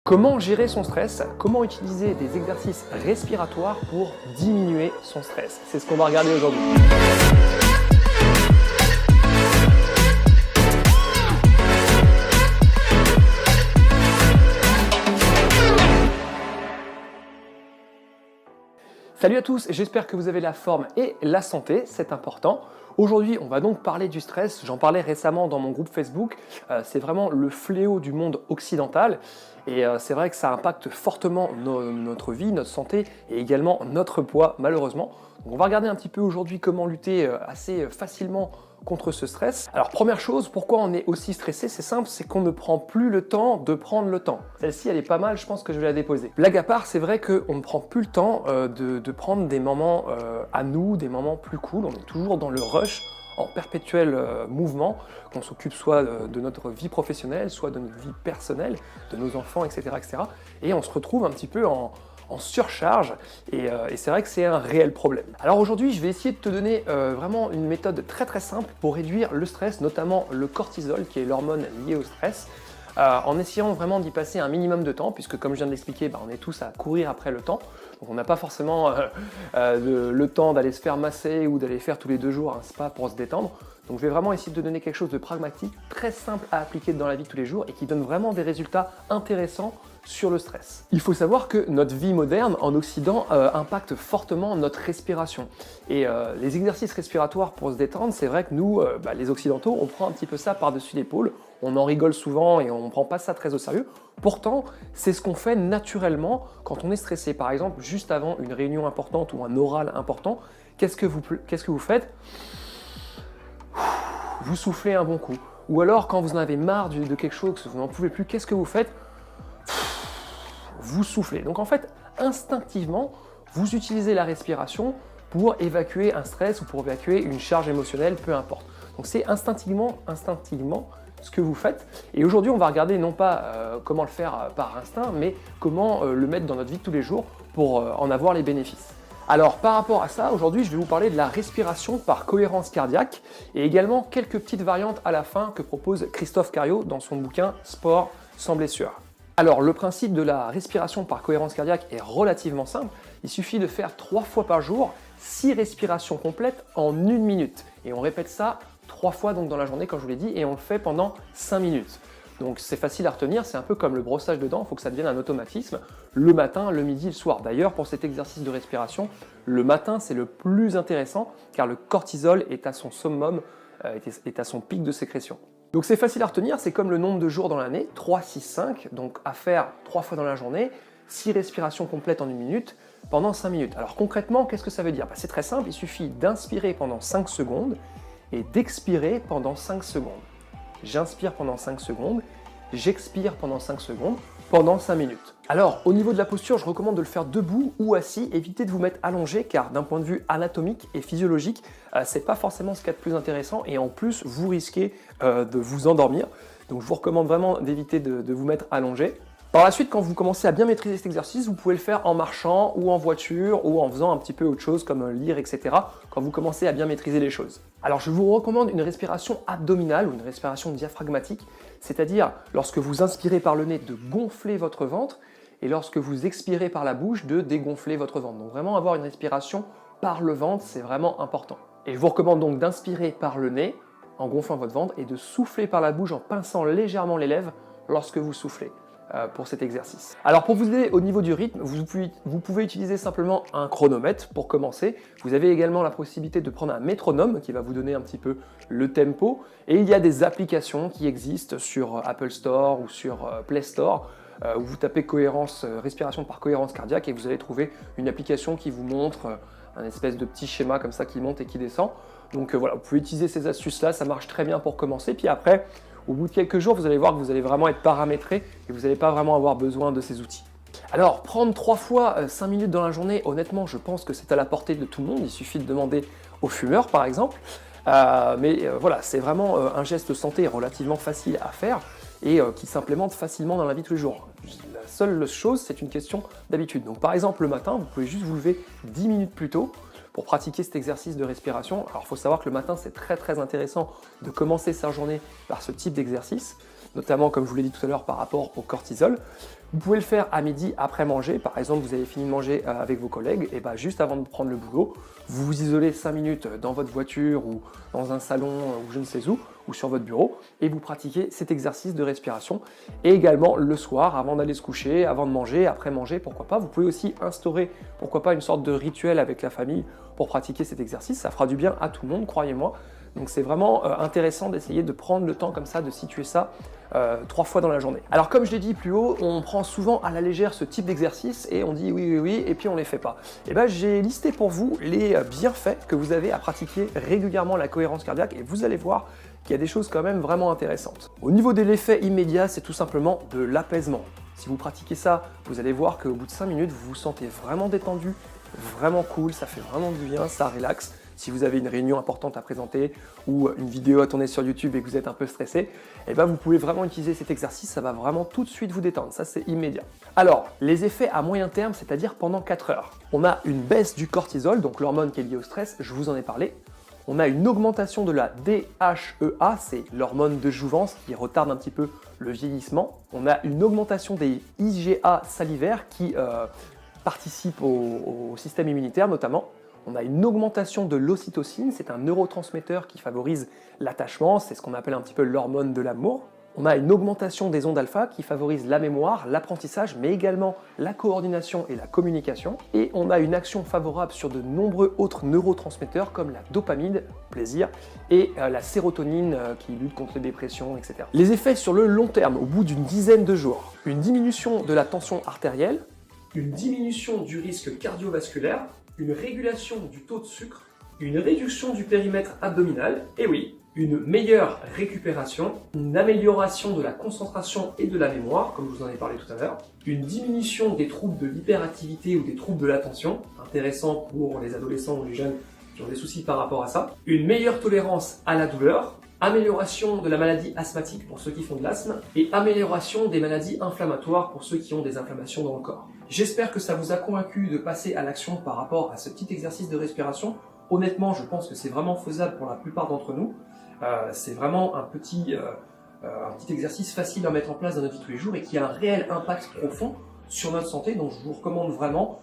Comment gérer son stress? Comment utiliser des exercices respiratoires pour diminuer son stress? C'est ce qu'on va regarder aujourd'hui. Salut à tous, j'espère que vous avez la forme et la santé, c'est important. Aujourd'hui, on va donc parler du stress. J'en parlais récemment dans mon groupe Facebook. C'est vraiment le fléau du monde occidental. Et c'est vrai que ça impacte fortement notre vie, notre santé et également notre poids, malheureusement. Donc on va regarder un petit peu aujourd'hui comment lutter assez facilement contre ce stress. Alors première chose, pourquoi on est aussi stressé? C'est simple, c'est qu'on ne prend plus le temps de prendre le temps. Celle-ci, elle est pas mal, je pense que je vais la déposer. Blague à part, c'est vrai qu'on ne prend plus le temps de prendre des moments à nous, des moments plus cool. On est toujours dans le rush, en perpétuel mouvement, qu'on s'occupe soit de notre vie professionnelle, soit de notre vie personnelle, de nos enfants, etc. etc. Et on se retrouve un petit peu en surcharge et c'est vrai que c'est un réel problème. Alors aujourd'hui, je vais essayer de te donner vraiment une méthode très très simple pour réduire le stress, notamment le cortisol qui est l'hormone liée au stress, en essayant vraiment d'y passer un minimum de temps, puisque comme je viens de l'expliquer, on est tous à courir après le temps, donc on n'a pas forcément le temps d'aller se faire masser ou d'aller faire tous les 2 jours un spa pour se détendre. Donc je vais vraiment essayer de te donner quelque chose de pragmatique, très simple à appliquer dans la vie de tous les jours et qui donne vraiment des résultats intéressants sur le stress. Il faut savoir que notre vie moderne en Occident impacte fortement notre respiration. Et les exercices respiratoires pour se détendre, c'est vrai que nous, les Occidentaux, on prend un petit peu ça par-dessus l'épaule, on en rigole souvent et on ne prend pas ça très au sérieux. Pourtant, c'est ce qu'on fait naturellement quand on est stressé. Par exemple, juste avant une réunion importante ou un oral important, qu'est-ce que vous faites? Vous soufflez un bon coup. Ou alors, quand vous en avez marre de quelque chose, que vous n'en pouvez plus, qu'est-ce que vous faites? Vous soufflez. Donc en fait, instinctivement, vous utilisez la respiration pour évacuer un stress ou pour évacuer une charge émotionnelle, peu importe. Donc c'est instinctivement ce que vous faites. Et aujourd'hui, on va regarder non pas comment le faire par instinct, mais comment le mettre dans notre vie de tous les jours pour en avoir les bénéfices. Alors par rapport à ça, aujourd'hui, je vais vous parler de la respiration par cohérence cardiaque et également quelques petites variantes à la fin que propose Christophe Cario dans son bouquin Sport sans blessure. Alors le principe de la respiration par cohérence cardiaque est relativement simple. Il suffit de faire 3 fois par jour 6 respirations complètes en 1 minute. Et on répète ça 3 fois donc dans la journée, comme je vous l'ai dit, et on le fait pendant 5 minutes. Donc c'est facile à retenir, c'est un peu comme le brossage de dents, il faut que ça devienne un automatisme, le matin, le midi, le soir. D'ailleurs, pour cet exercice de respiration, le matin c'est le plus intéressant car le cortisol est à son summum, est à son pic de sécrétion. Donc c'est facile à retenir, c'est comme le nombre de jours dans l'année, 3, 6, 5, donc à faire 3 fois dans la journée, 6 respirations complètes en 1 minute, pendant 5 minutes. Alors concrètement, qu'est-ce que ça veut dire? C'est très simple, il suffit d'inspirer pendant 5 secondes et d'expirer pendant 5 secondes. J'inspire pendant 5 secondes, j'expire pendant 5 secondes, pendant 5 minutes. Alors, au niveau de la posture, je recommande de le faire debout ou assis. Évitez de vous mettre allongé car d'un point de vue anatomique et physiologique, c'est pas forcément ce qu'il y a de plus intéressant et en plus, vous risquez de vous endormir. Donc, je vous recommande vraiment d'éviter de vous mettre allongé. Par la suite, quand vous commencez à bien maîtriser cet exercice, vous pouvez le faire en marchant ou en voiture ou en faisant un petit peu autre chose comme lire, etc. quand vous commencez à bien maîtriser les choses. Alors, je vous recommande une respiration abdominale ou une respiration diaphragmatique, c'est-à-dire lorsque vous inspirez par le nez de gonfler votre ventre et lorsque vous expirez par la bouche de dégonfler votre ventre. Donc vraiment avoir une respiration par le ventre, c'est vraiment important. Et je vous recommande donc d'inspirer par le nez en gonflant votre ventre et de souffler par la bouche en pinçant légèrement les lèvres lorsque vous soufflez. Pour cet exercice. Alors pour vous aider au niveau du rythme, vous pouvez utiliser simplement un chronomètre pour commencer. Vous avez également la possibilité de prendre un métronome qui va vous donner un petit peu le tempo. Et il y a des applications qui existent sur Apple Store ou sur Play Store où vous tapez respiration par cohérence cardiaque et vous allez trouver une application qui vous montre un espèce de petit schéma comme ça qui monte et qui descend. Donc voilà, vous pouvez utiliser ces astuces-là, ça marche très bien pour commencer. Puis après, au bout de quelques jours, vous allez voir que vous allez vraiment être paramétré et vous n'allez pas vraiment avoir besoin de ces outils. Alors, prendre 3 fois 5 minutes dans la journée, honnêtement, je pense que c'est à la portée de tout le monde. Il suffit de demander aux fumeurs, par exemple. Voilà, c'est vraiment un geste santé relativement facile à faire et qui s'implémente facilement dans la vie de tous les jours. La seule chose, c'est une question d'habitude. Donc, par exemple, le matin, vous pouvez juste vous lever 10 minutes plus tôt pour pratiquer cet exercice de respiration. Alors il faut savoir que le matin c'est très intéressant de commencer sa journée par ce type d'exercice, notamment comme je vous l'ai dit tout à l'heure par rapport au cortisol. Vous pouvez le faire à midi après manger. Par exemple, vous avez fini de manger avec vos collègues, et juste avant de prendre le boulot, vous vous isolez 5 minutes dans votre voiture ou dans un salon ou je ne sais où, ou sur votre bureau, et vous pratiquez cet exercice de respiration. Et également le soir, avant d'aller se coucher, avant de manger, après manger, pourquoi pas. Vous pouvez aussi instaurer, pourquoi pas, une sorte de rituel avec la famille pour pratiquer cet exercice. Ça fera du bien à tout le monde, croyez-moi. Donc c'est vraiment intéressant d'essayer de prendre le temps comme ça, de situer ça 3 fois dans la journée. Alors comme je l'ai dit plus haut, on prend souvent à la légère ce type d'exercice et on dit oui, et puis on les fait pas. Et j'ai listé pour vous les bienfaits que vous avez à pratiquer régulièrement la cohérence cardiaque, et vous allez voir qu'il y a des choses quand même vraiment intéressantes. Au niveau de l'effet immédiat, c'est tout simplement de l'apaisement. Si vous pratiquez ça, vous allez voir qu'au bout de 5 minutes, vous vous sentez vraiment détendu, vraiment cool, ça fait vraiment du bien, ça relaxe. Si vous avez une réunion importante à présenter ou une vidéo à tourner sur YouTube et que vous êtes un peu stressé, vous pouvez vraiment utiliser cet exercice, ça va vraiment tout de suite vous détendre, ça c'est immédiat. Alors, les effets à moyen terme, c'est-à-dire pendant 4 heures. On a une baisse du cortisol, donc l'hormone qui est liée au stress, je vous en ai parlé. On a une augmentation de la DHEA, c'est l'hormone de jouvence qui retarde un petit peu le vieillissement. On a une augmentation des IgA salivaires qui participent au système immunitaire notamment. On a une augmentation de l'ocytocine, c'est un neurotransmetteur qui favorise l'attachement, c'est ce qu'on appelle un petit peu l'hormone de l'amour. On a une augmentation des ondes alpha qui favorise la mémoire, l'apprentissage, mais également la coordination et la communication. Et on a une action favorable sur de nombreux autres neurotransmetteurs comme la dopamine, plaisir, et la sérotonine qui lutte contre les dépressions, etc. Les effets sur le long terme, au bout d'une dizaine de jours. Une diminution de la tension artérielle, une diminution du risque cardiovasculaire, une régulation du taux de sucre, une réduction du périmètre abdominal, et oui, une meilleure récupération, une amélioration de la concentration et de la mémoire, comme je vous en ai parlé tout à l'heure, une diminution des troubles de l'hyperactivité ou des troubles de l'attention, intéressant pour les adolescents ou les jeunes qui ont des soucis par rapport à ça, une meilleure tolérance à la douleur, amélioration de la maladie asthmatique pour ceux qui font de l'asthme, et amélioration des maladies inflammatoires pour ceux qui ont des inflammations dans le corps. J'espère que ça vous a convaincu de passer à l'action par rapport à ce petit exercice de respiration. Honnêtement, je pense que c'est vraiment faisable pour la plupart d'entre nous. C'est vraiment un petit exercice facile à mettre en place dans notre vie de tous les jours et qui a un réel impact profond sur notre santé, donc je vous recommande vraiment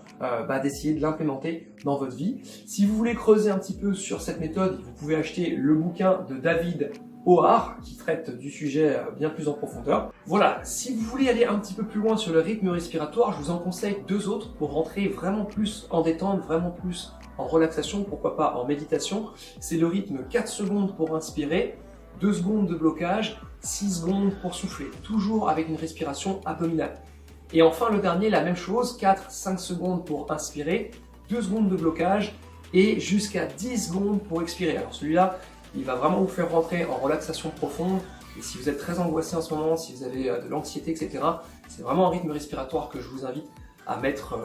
d'essayer de l'implémenter dans votre vie. Si vous voulez creuser un petit peu sur cette méthode, vous pouvez acheter le bouquin de David Ohar qui traite du sujet bien plus en profondeur. Voilà, si vous voulez aller un petit peu plus loin sur le rythme respiratoire, je vous en conseille 2 autres pour rentrer vraiment plus en détente, vraiment plus en relaxation, pourquoi pas en méditation. C'est le rythme 4 secondes pour inspirer, 2 secondes de blocage, 6 secondes pour souffler, toujours avec une respiration abdominale. Et enfin le dernier, la même chose, 4-5 secondes pour inspirer, 2 secondes de blocage et jusqu'à 10 secondes pour expirer. Alors celui-là, il va vraiment vous faire rentrer en relaxation profonde. Et si vous êtes très angoissé en ce moment, si vous avez de l'anxiété, etc., c'est vraiment un rythme respiratoire que je vous invite à mettre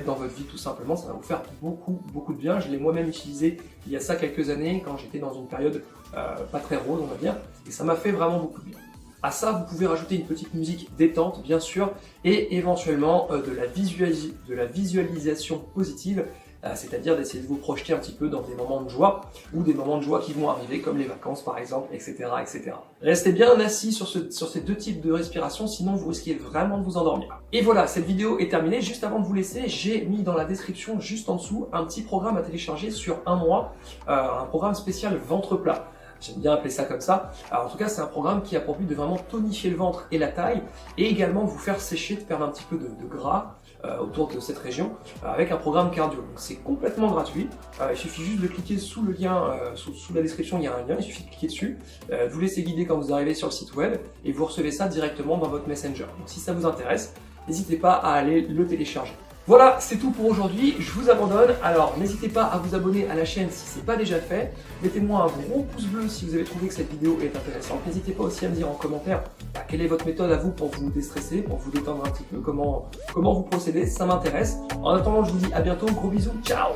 dans votre vie tout simplement. Ça va vous faire beaucoup de bien. Je l'ai moi-même utilisé il y a ça quelques années quand j'étais dans une période pas très rose, on va dire. Et ça m'a fait vraiment beaucoup de bien. À ça, vous pouvez rajouter une petite musique détente, bien sûr, et éventuellement de la visualisation positive, c'est-à-dire d'essayer de vous projeter un petit peu dans des moments de joie, ou des moments de joie qui vont arriver, comme les vacances par exemple, etc. etc. Restez bien assis sur ces 2 types de respiration, sinon vous risquez vraiment de vous endormir. Et voilà, cette vidéo est terminée. Juste avant de vous laisser, j'ai mis dans la description, juste en dessous, un petit programme à télécharger sur 1 mois, un programme spécial ventre plat. J'aime bien appeler ça comme ça. Alors, en tout cas, c'est un programme qui a pour but de vraiment tonifier le ventre et la taille et également vous faire sécher, de perdre un petit peu de gras autour de cette région avec un programme cardio. Donc c'est complètement gratuit. Il suffit juste de cliquer sous le lien, sous la description, il y a un lien, il suffit de cliquer dessus, de vous laisser guider quand vous arrivez sur le site web et vous recevez ça directement dans votre Messenger. Donc si ça vous intéresse, n'hésitez pas à aller le télécharger. Voilà, c'est tout pour aujourd'hui, je vous abandonne. Alors n'hésitez pas à vous abonner à la chaîne si ce n'est pas déjà fait. Mettez-moi un gros pouce bleu si vous avez trouvé que cette vidéo est intéressante. N'hésitez pas aussi à me dire en commentaire quelle est votre méthode à vous pour vous déstresser, pour vous détendre un petit peu, comment vous procédez, ça m'intéresse. En attendant, je vous dis à bientôt, gros bisous, ciao.